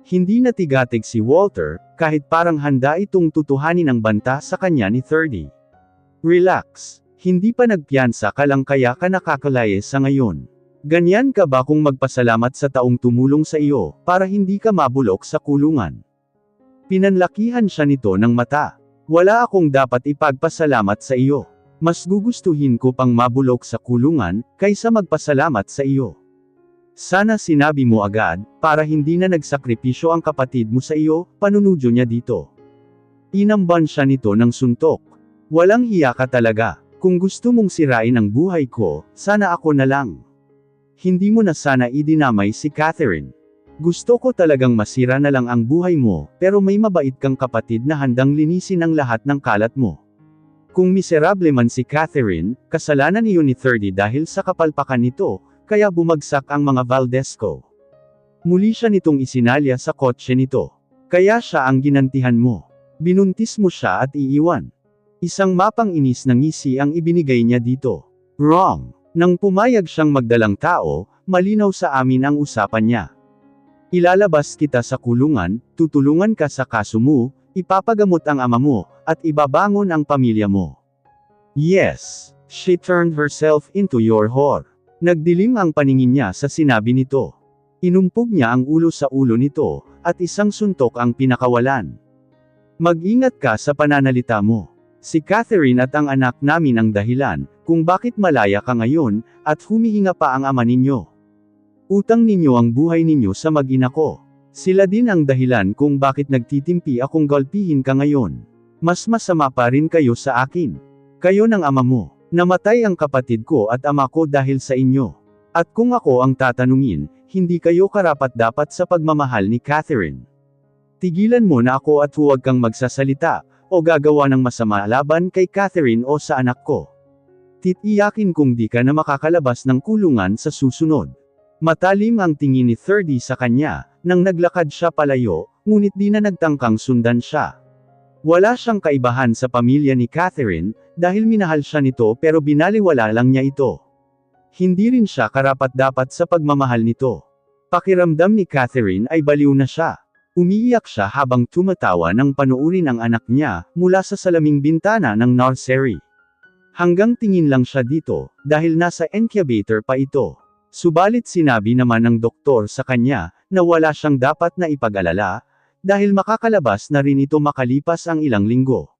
Hindi natigatig si Walter, kahit parang handa itong tutuhanin ang banta sa kanya ni 30. Relax. Hindi pa nagpiyansa ka lang kaya ka nakakalayas sa ngayon. Ganyan ka ba kung magpasalamat sa taong tumulong sa iyo, para hindi ka mabulok sa kulungan? Pinanlakihan siya nito ng mata. Wala akong dapat ipagpasalamat sa iyo. Mas gugustuhin ko pang mabulok sa kulungan, kaysa magpasalamat sa iyo. Sana sinabi mo agad, para hindi na nagsakripisyo ang kapatid mo sa iyo, panunudyo niya dito. Inamban siya nito ng suntok. Walang hiya ka talaga. Kung gusto mong sirain ang buhay ko, sana ako na lang. Hindi mo na sana idinamay si Catherine. Gusto ko talagang masira na lang ang buhay mo, pero may mabait kang kapatid na handang linisin ang lahat ng kalat mo. Kung miserable man si Catherine, kasalanan iyon ni 30 dahil sa kapalpakan nito, kaya bumagsak ang mga Valdesco. Muli siya nitong isinalya sa kotse nito. Kaya siya ang ginantihan mo. Binuntis mo siya at iiwan. Isang mapang inis na ngisi ang ibinigay niya dito. Wrong. Nang pumayag siyang magdalang tao, malinaw sa amin ang usapan niya. Ilalabas kita sa kulungan, tutulungan ka sa kaso mo, ipapagamot ang ama mo, at ibabangon ang pamilya mo. Yes. She turned herself into your whore. Nagdilim ang paningin niya sa sinabi nito. Inumpog niya ang ulo sa ulo nito, at isang suntok ang pinakawalan. Mag-ingat ka sa pananalita mo. Si Catherine at ang anak namin ang dahilan, kung bakit malaya ka ngayon, at humihinga pa ang ama ninyo. Utang ninyo ang buhay ninyo sa mag-ina ko. Sila din ang dahilan kung bakit nagtitimpi akong galpihin ka ngayon. Mas masama pa rin kayo sa akin. Kayo ng ama mo. Namatay ang kapatid ko at ama ko dahil sa inyo. At kung ako ang tatanungin, hindi kayo karapat-dapat sa pagmamahal ni Catherine. Tigilan mo na ako at huwag kang magsasalita, o gagawa ng masama laban kay Catherine o sa anak ko. Titiyakin kung di ka na makakalabas ng kulungan sa susunod. Matalim ang tingin ni 30 sa kanya, nang naglakad siya palayo, ngunit di na nagtangkang sundan siya. Wala siyang kaibahan sa pamilya ni Catherine, dahil minahal siya nito pero binaliwala lang niya ito. Hindi rin siya karapat-dapat sa pagmamahal nito. Pakiramdam ni Catherine ay baliw na siya. Umiiyak siya habang tumatawa nang panuurin ang anak niya, mula sa salaming bintana ng nursery. Hanggang tingin lang siya dito, dahil nasa incubator pa ito. Subalit sinabi naman ng doktor sa kanya, na wala siyang dapat na ipag-alala, dahil makakalabas na rin ito makalipas ang ilang linggo.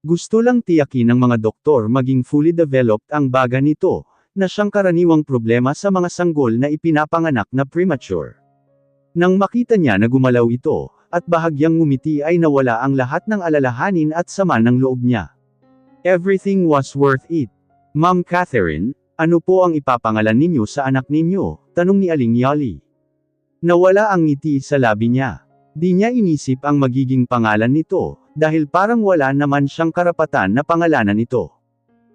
Gusto lang tiyakin ng mga doktor maging fully developed ang baga nito, na siyang karaniwang problema sa mga sanggol na ipinapanganak na premature. Nang makita niya na gumalaw ito, at bahagyang ngumiti ay nawala ang lahat ng alalahanin at sama ng loob niya. Everything was worth it. Ma'am Catherine, ano po ang ipapangalan ninyo sa anak ninyo? Tanong ni Aling Yoli. Nawala ang ngiti sa labi niya. Di niya inisip ang magiging pangalan nito, dahil parang wala naman siyang karapatan na pangalanan ito.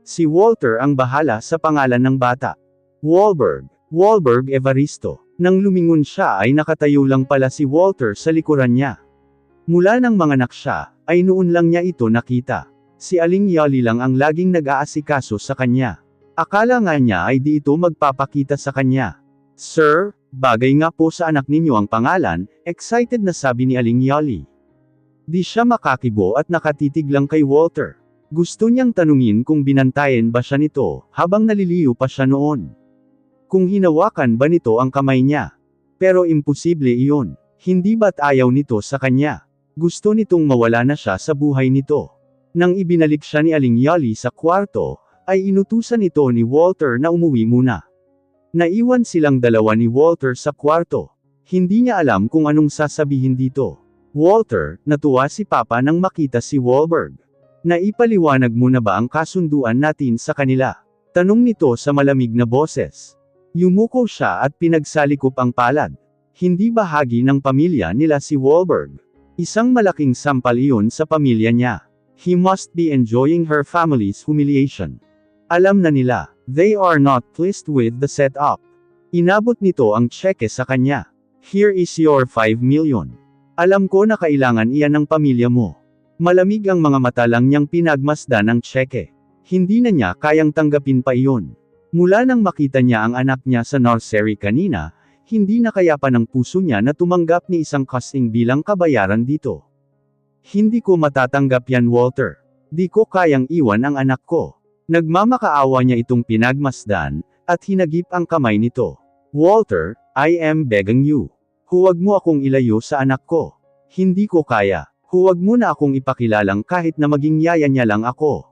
Si Walter ang bahala sa pangalan ng bata. Wahlberg Evaristo. Nang lumingon siya ay nakatayo lang pala si Walter sa likuran niya. Mula nang manganak siya, ay noon lang niya ito nakita. Si Aling Yoli lang ang laging nag-aasikaso sa kanya. Akala nga niya ay di ito magpapakita sa kanya. Sir, bagay nga po sa anak ninyo ang pangalan, excited na sabi ni Aling Yoli. Di siya makakibo at nakatitig lang kay Walter. Gusto niyang tanungin kung binantayan ba siya nito, habang naliliyo pa siya noon. Kung hinawakan ba nito ang kamay niya. Pero imposible iyon. Hindi ba't ayaw nito sa kanya? Gusto nitong mawala na siya sa buhay nito. Nang ibinalik siya ni Aling Yoli sa kwarto, ay inutusan ito ni Walter na umuwi muna. Naiwan silang dalawa ni Walter sa kwarto. Hindi niya alam kung anong sasabihin dito. Walter, natuwa si Papa nang makita si Wahlberg. Naipaliwanag mo na ba ang kasunduan natin sa kanila? Tanong nito sa malamig na boses. Yumuko siya at pinagsalikop ang palad. Hindi bahagi ng pamilya nila si Wahlberg. Isang malaking sampal iyon sa pamilya niya. He must be enjoying her family's humiliation. Alam na nila, they are not pleased with the setup. Inabot nito ang tseke sa kanya. Here is your 5 million. Alam ko na kailangan iyan ng pamilya mo. Malamig ang mga mata lang niyang pinagmasdan ng tseke. Hindi na niya kayang tanggapin pa iyon. Mula nang makita niya ang anak niya sa nursery kanina, hindi na kaya pa ng puso niya na tumanggap ni isang kasing bilang kabayaran dito. Hindi ko matatanggap yan, Walter. Di ko kayang iwan ang anak ko. Nagmamakaawa niya itong pinagmasdan, at hinagip ang kamay nito. Walter, I am begging you. Huwag mo akong ilayo sa anak ko. Hindi ko kaya. Huwag mo na akong ipakilalang kahit na maging yaya niya lang ako.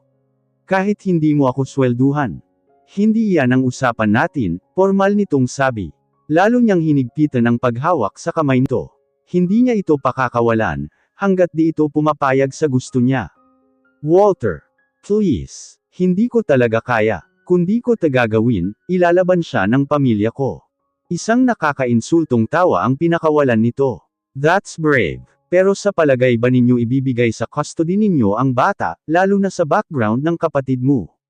Kahit hindi mo ako swelduhan. Hindi iyan ang usapan natin, formal nitong sabi. Lalo niyang hinigpitan ang paghawak sa kamay nito. Hindi niya ito pakakawalan, hanggat di ito pumapayag sa gusto niya. Walter, please, hindi ko talaga kaya. Kundi ko tagagawin, ilalaban siya ng pamilya ko. Isang nakakainsultong tawa ang pinakawalan nito. That's brave. Pero sa palagay ba ninyo ibibigay sa custody ninyo ang bata, lalo na sa background ng kapatid mo?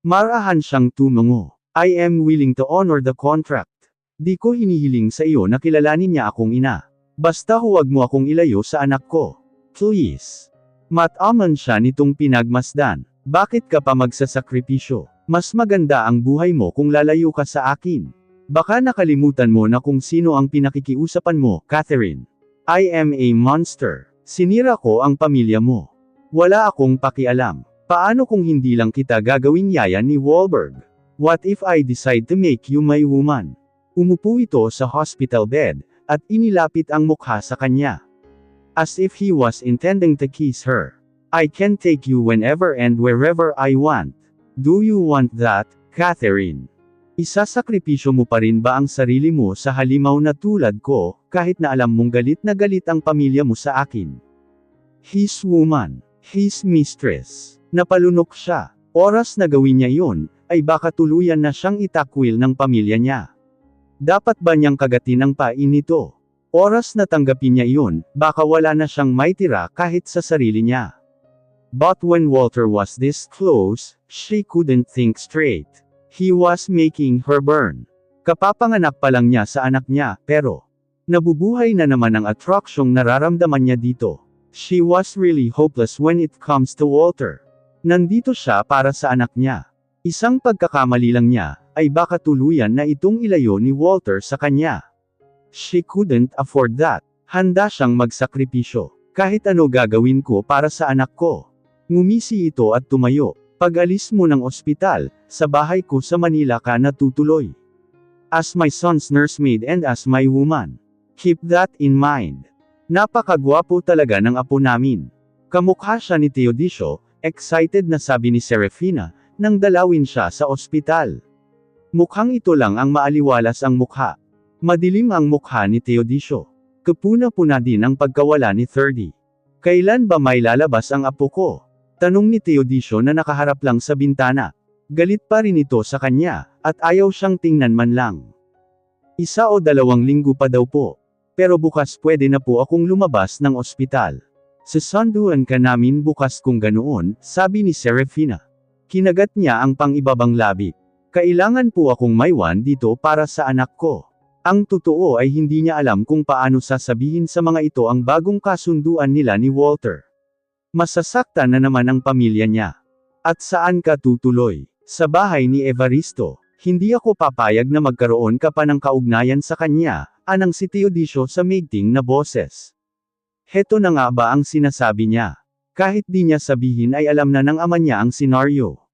Marahan siyang tumango. I am willing to honor the contract. Di ko hinihiling sa iyo na kilalanin niya akong ina. Basta huwag mo akong ilayo sa anak ko. Please. Mataman siya nitong pinagmasdan. Bakit ka pa magsasakripisyo? Mas maganda ang buhay mo kung lalayo ka sa akin. Baka nakalimutan mo na kung sino ang pinakikiusapan mo, Catherine. I am a monster. Sinira ko ang pamilya mo. Wala akong pakialam. Paano kung hindi lang kita gagawing yaya ni Wahlberg? What if I decide to make you my woman? Umupo ito sa hospital bed, at inilapit ang mukha sa kanya. As if he was intending to kiss her. I can take you whenever and wherever I want. Do you want that, Catherine? Isasakripisyo mo pa rin ba ang sarili mo sa halimaw na tulad ko, kahit na alam mong galit na galit ang pamilya mo sa akin? His woman. His mistress. Napalunok siya. Oras na gawin niya yun, ay baka tuluyan na siyang itakwil ng pamilya niya. Dapat ba niyang kagatin ang pain nito? Oras na tanggapin niya yun, baka wala na siyang maitira kahit sa sarili niya. But when Walter was this close, she couldn't think straight. He was making her burn. Kapapanganak pa lang niya sa anak niya, pero nabubuhay na naman ang atraksyong nararamdaman niya dito. She was really hopeless when it comes to Walter. Nandito siya para sa anak niya. Isang pagkakamali lang niya, ay baka tuluyan na itong ilayo ni Walter sa kanya. She couldn't afford that. Handa siyang magsakripisyo. Kahit ano gagawin ko para sa anak ko. Ngumisi ito at tumayo. Pag-alis mo ng ospital, sa bahay ko sa Manila ka natutuloy. As my son's nursemaid and as my woman. Keep that in mind. Napakagwapo talaga ng apo namin. Kamukha siya ni Teodisio, excited na sabi ni Serafina, nang dalawin siya sa ospital. Mukhang ito lang ang maaliwalas ang mukha. Madilim ang mukha ni Teodisio. Kapuna-puna din ang pagkawala ni 30. Kailan ba may lalabas ang apo ko? Tanong ni Teodisio na nakaharap lang sa bintana. Galit pa rin ito sa kanya, at ayaw siyang tingnan man lang. 1 o 2 linggo pa daw po. Pero bukas pwede na po akong lumabas ng ospital. Sasanduan ka namin bukas kung ganoon, sabi ni Serafina. Kinagat niya ang pang-ibabang labi. Kailangan po akong maiwan dito para sa anak ko. Ang totoo ay hindi niya alam kung paano sasabihin sa mga ito ang bagong kasunduan nila ni Walter. Masasaktan na naman ang pamilya niya. At saan ka tutuloy? Sa bahay ni Evaristo. Hindi ako papayag na magkaroon ka pa ng kaugnayan sa kanya, anang si Teodisio sa maigting na boses. Heto na nga ba ang sinasabi niya? Kahit di niya sabihin ay alam na ng ama niya ang senaryo.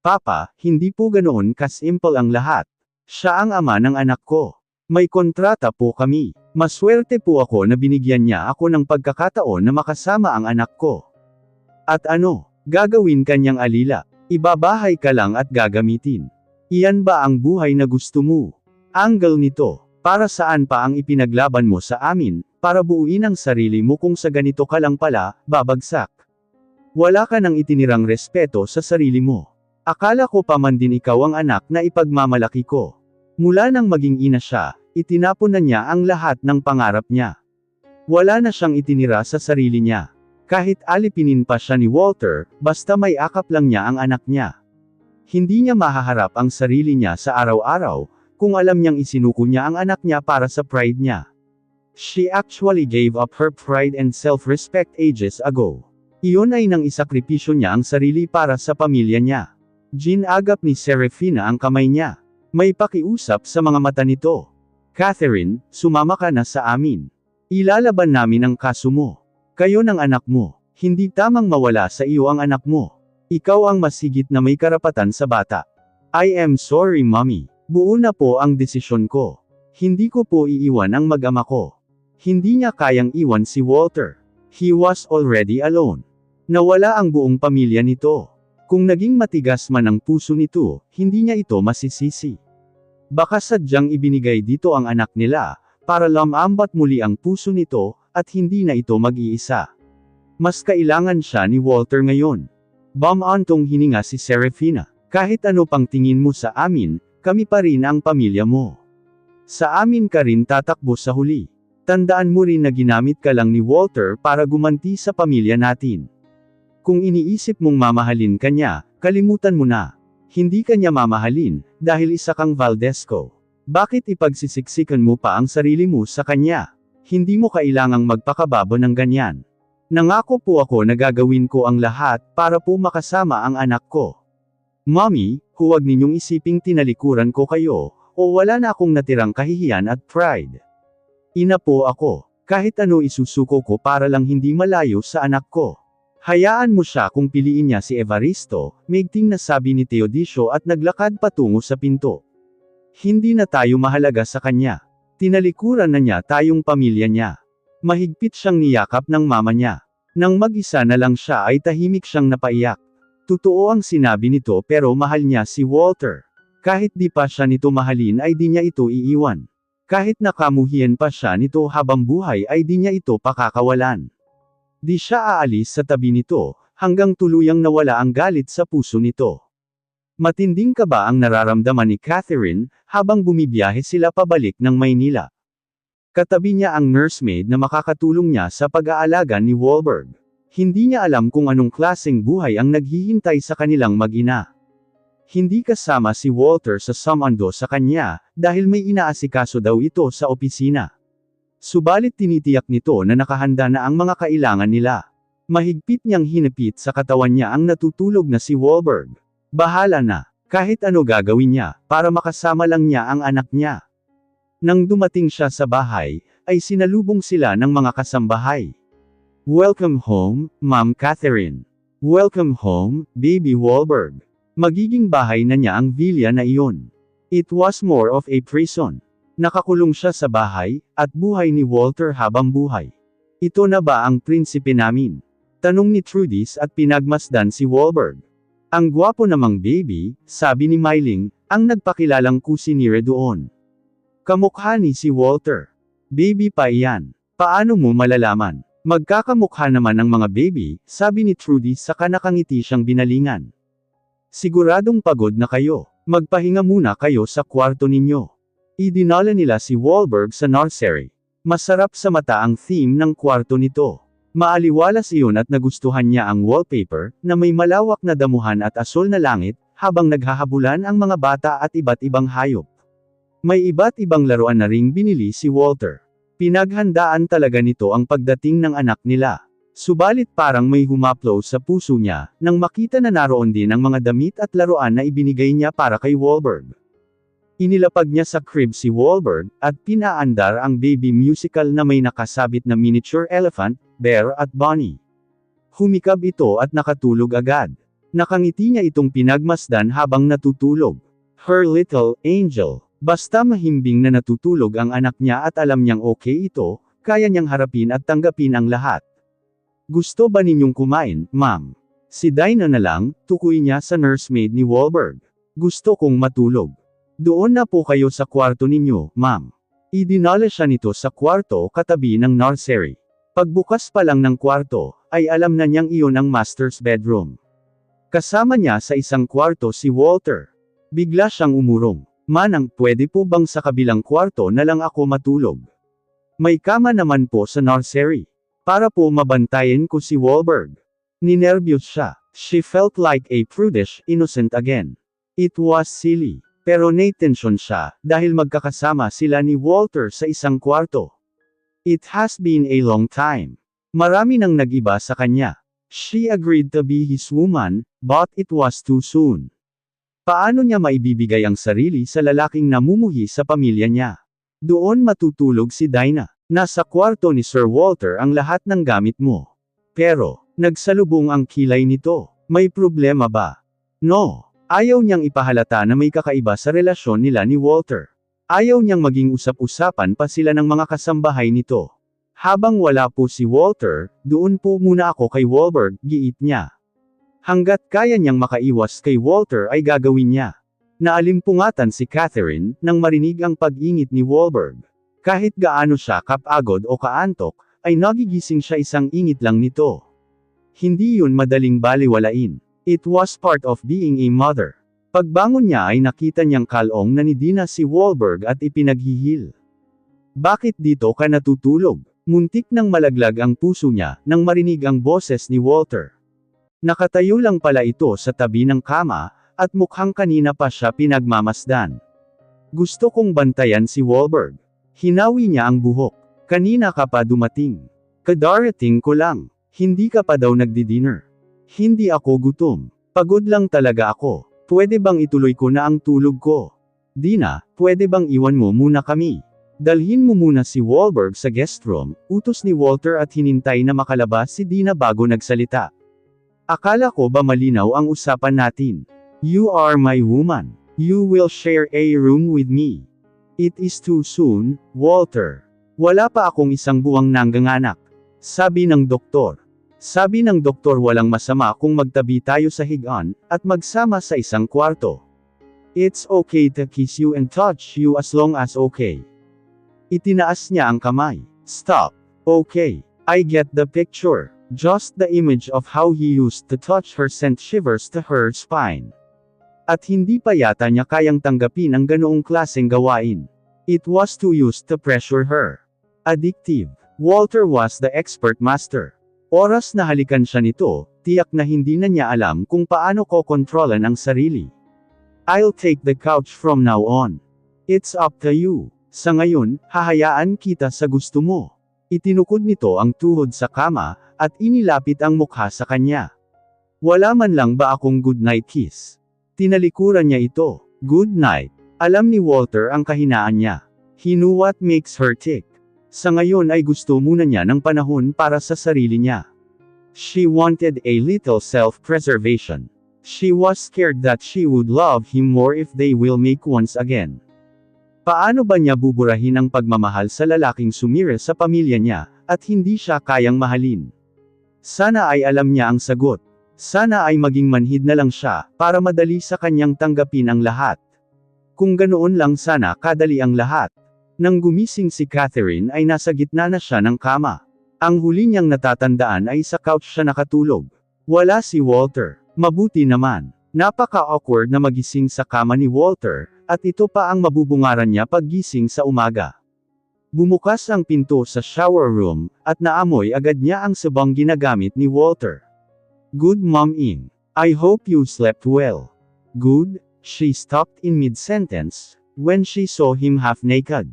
Papa, hindi po ganoon kasimple ang lahat. Siya ang ama ng anak ko. May kontrata po kami. Maswerte po ako na binigyan niya ako ng pagkakataon na makasama ang anak ko. At ano, gagawin kanyang alila? Ibabahay ka lang at gagamitin. Iyan ba ang buhay na gusto mo? Angle nito, para saan pa ang ipinaglaban mo sa amin, para buuin ang sarili mo kung sa ganito ka lang pala, babagsak. Wala ka nang itinirang respeto sa sarili mo. Akala ko pa man din ikaw ang anak na ipagmamalaki ko. Mula nang maging ina siya, itinapon na niya ang lahat ng pangarap niya. Wala na siyang itinira sa sarili niya. Kahit alipinin pa siya ni Walter, basta may akap lang niya ang anak niya. Hindi niya mahaharap ang sarili niya sa araw-araw, kung alam niyang isinuko niya ang anak niya para sa pride niya. She actually gave up her pride and self-respect ages ago. Iyon ay nang isakripisyo niya ang sarili para sa pamilya niya. Ginagap ni Serafina ang kamay niya. May pakiusap sa mga mata nito. Catherine, sumama ka na sa amin. Ilalaban namin ang kaso mo. Kayo ng anak mo. Hindi tamang mawala sa iyo ang anak mo. Ikaw ang masigit na may karapatan sa bata. I am sorry mommy. Buo na po ang desisyon ko. Hindi ko po iiwan ang mag-ama ko. Hindi niya kayang iwan si Walter. He was already alone. Nawala ang buong pamilya nito. Kung naging matigas man ang puso nito, hindi niya ito masisisi. Baka sadyang ibinigay dito ang anak nila, para lamambat muli ang puso nito, at hindi na ito mag-iisa. Mas kailangan siya ni Walter ngayon. Bumantong hininga si Serafina. Kahit ano pang tingin mo sa amin, kami pa rin ang pamilya mo. Sa amin ka rin tatakbo sa huli. Tandaan mo rin na ginamit ka lang ni Walter para gumanti sa pamilya natin. Kung iniisip mong mamahalin ka niya, kalimutan mo na. Hindi ka niya mamahalin, dahil isa kang Valdesco. Bakit ipagsisiksikan mo pa ang sarili mo sa kanya? Hindi mo kailangang magpakababo ng ganyan. Nangako po ako na gagawin ko ang lahat para po makasama ang anak ko. Mommy, huwag ninyong isiping tinalikuran ko kayo, o wala na akong natirang kahihiyan at pride. Ina po ako. Kahit ano isusuko ko para lang hindi malayo sa anak ko. Hayaan mo siya kung piliin niya si Evaristo, maigting na sabi ni Teodisio at naglakad patungo sa pinto. Hindi na tayo mahalaga sa kanya. Tinalikuran na niya tayong pamilya niya. Mahigpit siyang niyakap ng mama niya. Nang mag-isa na lang siya ay tahimik siyang napaiyak. Totoo ang sinabi nito pero mahal niya si Walter. Kahit di pa siya nito mahalin ay di niya ito iiwan. Kahit nakamuhian pa siya nito habang buhay ay di niya ito pakakawalan. Di siya aalis sa tabi nito, hanggang tuluyang nawala ang galit sa puso nito. Matinding kaba ang nararamdaman ni Catherine, habang bumibiyahe sila pabalik ng Maynila. Katabi niya ang nursemaid na makakatulong niya sa pag-aalaga ni Wahlberg. Hindi niya alam kung anong klaseng buhay ang naghihintay sa kanilang mag-ina. Hindi kasama si Walter sa sumando sa kanya, dahil may inaasikaso daw ito sa opisina. Subalit tinitiyak nito na nakahanda na ang mga kailangan nila. Mahigpit niyang hinapit sa katawan niya ang natutulog na si Wahlberg. Bahala na, kahit ano gagawin niya, para makasama lang niya ang anak niya. Nang dumating siya sa bahay, ay sinalubong sila ng mga kasambahay. Welcome home, Ma'am Catherine. Welcome home, Baby Wahlberg. Magiging bahay na niya ang villa na iyon. It was more of a prison. Nakakulong siya sa bahay, at buhay ni Walter habang buhay. Ito na ba ang prinsipe namin? Tanong ni Trudis at pinagmasdan si Wahlberg. Ang gwapo namang baby, sabi ni Myling, ang nagpakilalang kusinire doon. Kamukha ni si Walter. Baby pa iyan. Paano mo malalaman? Magkakamukha naman ang mga baby, sabi ni Trudis saka nakangiti siyang binalingan. Siguradong pagod na kayo. Magpahinga muna kayo sa kwarto ninyo. Idinala nila si Wahlberg sa nursery. Masarap sa mata ang theme ng kwarto nito. Maaliwalas iyon at nagustuhan niya ang wallpaper, na may malawak na damuhan at asol na langit, habang naghahabulan ang mga bata at iba't ibang hayop. May iba't ibang laruan na ring binili si Walter. Pinaghandaan talaga nito ang pagdating ng anak nila. Subalit parang may humaplo sa puso niya, nang makita na naroon din ang mga damit at laruan na ibinigay niya para kay Wahlberg. Inilapag niya sa crib si Wahlberg, at pinaandar ang baby musical na may nakasabit na miniature elephant, bear at bunny. Humikab ito at nakatulog agad. Nakangiti niya itong pinagmasdan habang natutulog. Her little angel. Basta mahimbing na natutulog ang anak niya at alam niyang okay ito, kaya niyang harapin at tanggapin ang lahat. Gusto ba ninyong kumain, ma'am? Si Dinah na lang, tukoy niya sa nursemaid ni Wahlberg. Gusto kong matulog. Doon na po kayo sa kwarto ninyo, ma'am. Idinala siya nito sa kwarto katabi ng nursery. Pagbukas pa lang ng kwarto, ay alam na niyang iyon ang master's bedroom. Kasama niya sa isang kwarto si Walter. Bigla siyang umurong. Manang, pwede po bang sa kabilang kwarto na lang ako matulog? May kama naman po sa nursery. Para po mabantayan ko si Wahlberg. Ninervyos siya. She felt like a prudish innocent again. It was silly. Pero natensyon siya, dahil magkakasama sila ni Walter sa isang kwarto. It has been a long time. Marami nang nag-iba sa kanya. She agreed to be his woman, but it was too soon. Paano niya maibibigay ang sarili sa lalaking namumuhi sa pamilya niya? Doon matutulog si Dinah. Nasa kwarto ni Sir Walter ang lahat ng gamit mo. Pero, nagsalubong ang kilay nito. May problema ba? No. Ayaw niyang ipahalata na may kakaiba sa relasyon nila ni Walter. Ayaw niyang maging usap-usapan pa sila ng mga kasambahay nito. Habang wala po si Walter, doon po muna ako kay Wahlberg, giit niya. Hanggat kaya niyang makaiwas kay Walter ay gagawin niya. Naalimpungatan si Catherine, nang marinig ang pag-ingit ni Wahlberg. Kahit gaano siya kapagod o kaantok, ay nagigising siya isang ingit lang nito. Hindi yun madaling baliwalain. It was part of being a mother. Pagbangon niya ay nakita niyang kalong na ni Dina si Wahlberg at ipinaghihil. Bakit dito ka natutulog? Muntik nang malaglag ang puso niya, nang marinig ang boses ni Walter. Nakatayo lang pala ito sa tabi ng kama, at mukhang kanina pa siya pinagmamasdan. Gusto kong bantayan si Wahlberg. Hinawi niya ang buhok. Kanina ka pa dumating. Kadarating ko lang. Hindi ka pa daw nagdi-dinner. Hindi ako gutom. Pagod lang talaga ako. Pwede bang ituloy ko na ang tulog ko? Dina, pwede bang iwan mo muna kami? Dalhin mo muna si Wahlberg sa guest room, utos ni Walter at hinintay na makalabas si Dina bago nagsalita. Akala ko ba malinaw ang usapan natin? You are my woman. You will share a room with me. It is too soon, Walter. Wala pa akong isang buwang nangganganak. Sabi ng doktor. Sabi ng doktor walang masama kung magtabi tayo sa higaan, at magsama sa isang kwarto. It's okay to kiss you and touch you as long as okay. Itinaas niya ang kamay. Stop. Okay. I get the picture. Just the image of how he used to touch her sent shivers to her spine. At hindi pa yata niya kayang tanggapin ang ganoong klaseng gawain. It was too used to pressure her. Addictive. Walter was the expert master. Oras na halikan siya nito, tiyak na hindi na niya alam kung paano kokontrolan ang sarili. I'll take the couch from now on. It's up to you. Sa ngayon, hahayaan kita sa gusto mo. Itinukod nito ang tuhod sa kama, at inilapit ang mukha sa kanya. Wala man lang ba akong goodnight kiss? Tinalikuran niya ito. Good night. Alam ni Walter ang kahinaan niya. He knew what makes her tick. Sa ngayon ay gusto muna niya ng panahon para sa sarili niya. She wanted a little self-preservation. She was scared that she would love him more if they will make once again. Paano ba niya buburahin ang pagmamahal sa lalaking sumire sa pamilya niya, at hindi siya kayang mahalin? Sana ay alam niya ang sagot. Sana ay maging manhid na lang siya, para madali sa kanyang tanggapin ang lahat. Kung ganoon lang sana kadali ang lahat. Nang gumising si Catherine ay nasa gitna na siya ng kama. Ang huli niyang natatandaan ay sa couch siya nakatulog. Wala si Walter. Mabuti naman. Napaka-awkward na magising sa kama ni Walter, at ito pa ang mabubungaran niya paggising sa umaga. Bumukas ang pinto sa shower room, at naamoy agad niya ang sabong ginagamit ni Walter. Good mom-ing. I hope you slept well. Good? She stopped in mid-sentence, when she saw him half-naked.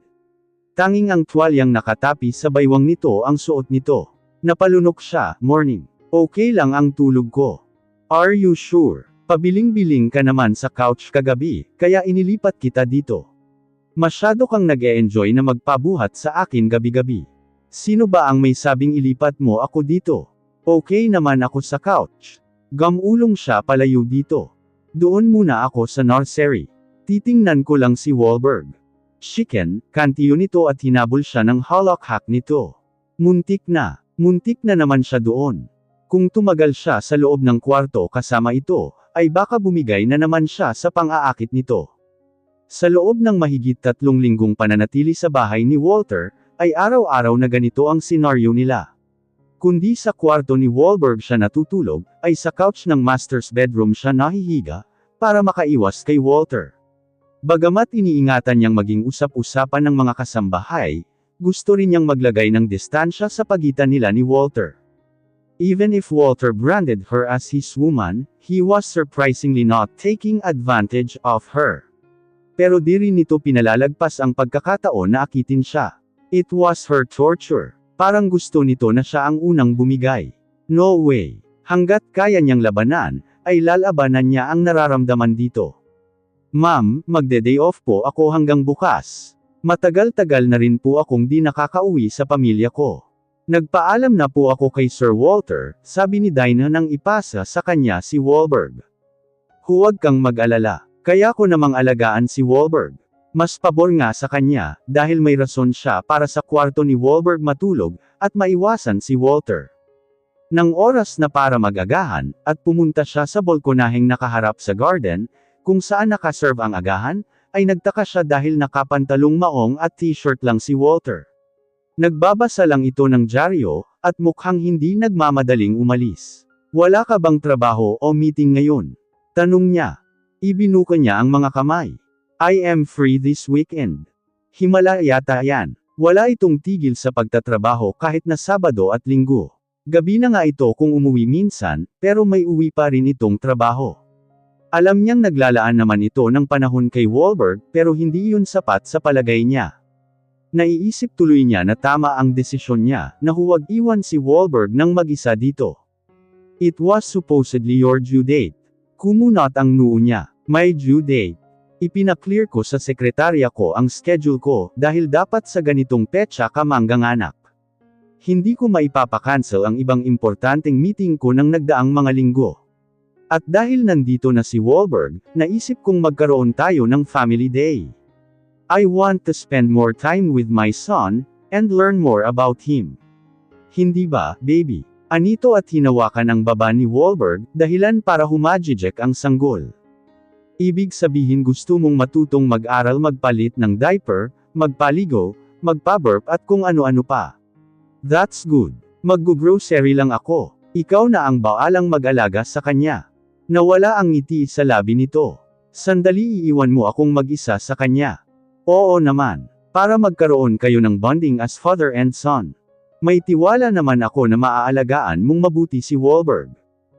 Tanging ang tuwalyang nakatapi sa baywang nito ang suot nito. Napalunok siya. Morning. Okay lang ang tulog ko. Are you sure? Pabiling-biling ka naman sa couch kagabi, kaya inilipat kita dito. Masyado kang nag-e-enjoy na magpabuhat sa akin gabi-gabi. Sino ba ang may sabing ilipat mo ako dito? Okay naman ako sa couch. Gamulong siya palayo dito. Doon muna ako sa nursery. Titingnan ko lang si Wahlberg. Chicken, kantiyo nito at hinabol siya ng halakhak nito. Muntik na naman siya doon. Kung tumagal siya sa loob ng kwarto kasama ito, ay baka bumigay na naman siya sa pang-aakit nito. Sa loob ng mahigit 3 linggong pananatili sa bahay ni Walter, ay araw-araw na ganito ang senaryo nila. Kundi sa kwarto ni Wahlberg siya natutulog, ay sa couch ng master's bedroom siya nahihiga, para makaiwas kay Walter. Bagamat iniingatan niyang maging usap-usapan ng mga kasambahay, gusto rin niyang maglagay ng distansya sa pagitan nila ni Walter. Even if Walter branded her as his woman, he was surprisingly not taking advantage of her. Pero di rin nito pinalalagpas ang pagkakataon na akitin siya. It was her torture. Parang gusto nito na siya ang unang bumigay. No way. Hanggat kaya niyang labanan, ay lalabanan niya ang nararamdaman dito. Ma'am, magde-day off po ako hanggang bukas. Matagal-tagal na rin po akong di nakakauwi sa pamilya ko. Nagpaalam na po ako kay Sir Walter, sabi ni Dinah nang ipasa sa kanya si Wahlberg. Huwag kang mag-alala, kaya ko namang alagaan si Wahlberg. Mas pabor nga sa kanya, dahil may rason siya para sa kwarto ni Wahlberg matulog, at maiwasan si Walter. Nang oras na para mag-agahan, at pumunta siya sa balkonaheng nakaharap sa garden, kung saan nakaserve ang agahan, ay nagtaka siya dahil nakapantalong maong at t-shirt lang si Walter. Nagbabasa lang ito ng dyaryo, at mukhang hindi nagmamadaling umalis. Wala ka bang trabaho o meeting ngayon? Tanong niya. Ibinuka niya ang mga kamay. I am free this weekend. Himala yata yan. Wala itong tigil sa pagtatrabaho kahit na Sabado at Linggo. Gabi na nga ito kung umuwi minsan, pero may uwi pa rin itong trabaho. Alam niyang naglalaan naman ito ng panahon kay Wahlberg, pero hindi yun sapat sa palagay niya. Naiisip tuloy niya na tama ang desisyon niya, na huwag iwan si Wahlberg nang mag-isa dito. It was supposedly your due date. Kumunot ang noo niya. May due date. Ipinaklear ko sa sekretarya ko ang schedule ko, dahil dapat sa ganitong petsa ka mangganganak. Hindi ko maipapakancel ang ibang importanteng meeting ko ng nagdaang mga linggo. At dahil nandito na si Wahlberg, naisip kong magkaroon tayo ng family day. I want to spend more time with my son, and learn more about him. Hindi ba, baby? Anito at hinawakan ang baba ni Wahlberg, dahilan para humajijek ang sanggol. Ibig sabihin gusto mong matutong mag-aral magpalit ng diaper, magpaligo, magpa-burp at kung ano-ano pa. That's good. Mag-grocery lang ako. Ikaw na ang baalang mag-alaga sa kanya. Nawala ang ngiti sa labi nito. Sandali iiwan mo akong mag-isa sa kanya. Oo naman. Para magkaroon kayo ng bonding as father and son. May tiwala naman ako na maaalagaan mong mabuti si Wahlberg.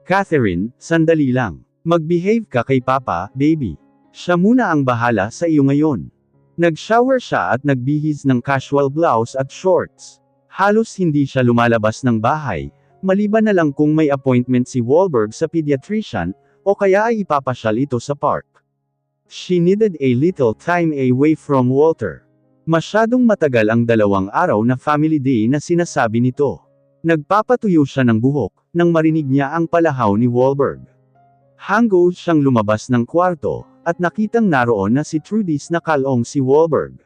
Catherine, sandali lang. Mag-behave ka kay Papa, baby. Siya muna ang bahala sa iyo ngayon. Nag-shower siya at nagbihis ng casual blouse at shorts. Halos hindi siya lumalabas ng bahay, maliban na lang kung may appointment si Wahlberg sa pediatrician, o kaya ay ipapasyal ito sa park. She needed a little time away from Walter. Masyadong matagal ang 2 araw na family day na sinasabi nito. Nagpapatuyo siya ng buhok, nang marinig niya ang palahaw ni Wahlberg. Hanggo siyang lumabas ng kwarto, at nakitang naroon na si Trudis na kalong si Wahlberg.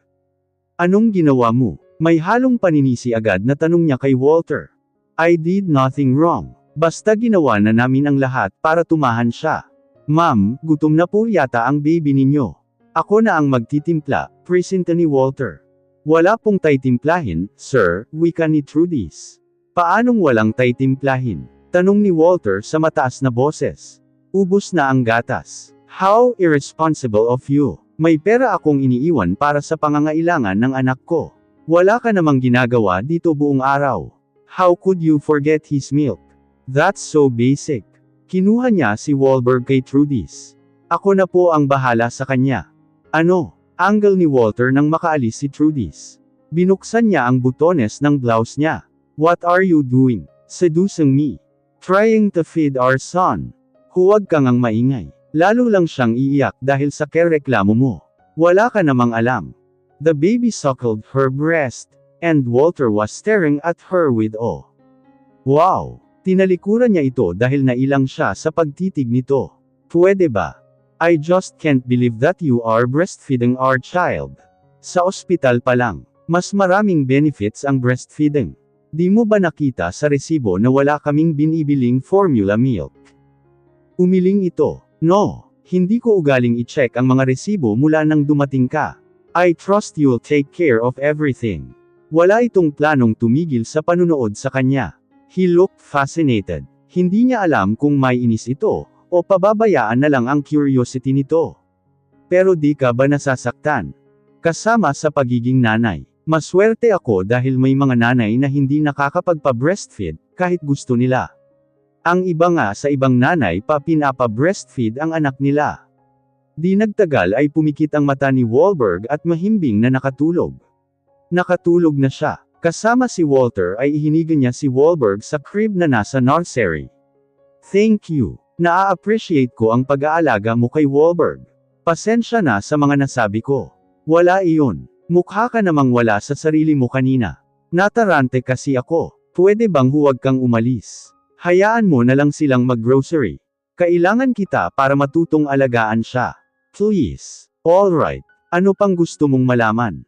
Anong ginawa mo? May halong paninisi agad na tanong niya kay Walter. I did nothing wrong. Basta ginawa na namin ang lahat para tumahan siya. Ma'am, gutom na po yata ang baby ninyo. Ako na ang magtitimpla, presenta ni Walter. Wala pong tay-timplahin, sir, wika ni Trudis. Paanong walang tay-timplahin? Tanong ni Walter sa mataas na boses. Ubus na ang gatas. How irresponsible of you. May pera akong iniiwan para sa pangangailangan ng anak ko. Wala ka namang ginagawa dito buong araw. How could you forget his milk? That's so basic. Kinuha niya si Wahlberg kay Trudis. Ako na po ang bahala sa kanya. Ano? Angle ni Walter nang makaalis si Trudis. Binuksan niya ang butones ng blouse niya. What are you doing? Seducing me. Trying to feed our son. Huwag kang ang maingay. Lalo lang siyang iiyak dahil sa kereklamo mo. Wala ka namang alam. The baby suckled her breast, and Walter was staring at her with awe. Wow! Tinalikuran niya ito dahil nailang siya sa pagtitig nito. Pwede ba? I just can't believe that you are breastfeeding our child. Sa ospital pa lang, mas maraming benefits ang breastfeeding. Di mo ba nakita sa resibo na wala kaming binibiling formula milk? Umiling ito. No, hindi ko ugaling i-check ang mga resibo mula nang dumating ka. I trust you'll take care of everything. Wala itong planong tumigil sa panunood sa kanya. He looked fascinated. Hindi niya alam kung may inis ito, o pababayaan na lang ang curiosity nito. Pero di ka ba nasasaktan? Kasama sa pagiging nanay. Maswerte ako dahil may mga nanay na hindi nakakapagpa-breastfeed, kahit gusto nila. Ang iba nga sa ibang nanay pa pinapa-breastfeed ang anak nila. Di nagtagal ay pumikit ang mata ni Wahlberg at mahimbing na nakatulog. Nakatulog na siya. Kasama si Walter ay ihinigan niya si Wahlberg sa crib na nasa nursery. Thank you. Naa-appreciate ko ang pag-aalaga mo kay Wahlberg. Pasensya na sa mga nasabi ko. Wala iyon. Mukha ka namang wala sa sarili mo kanina. Natarante kasi ako. Pwede bang huwag kang umalis? Hayaan mo na lang silang mag-grocery. Kailangan kita para matutong alagaan siya. Please. Alright. Ano pang gusto mong malaman?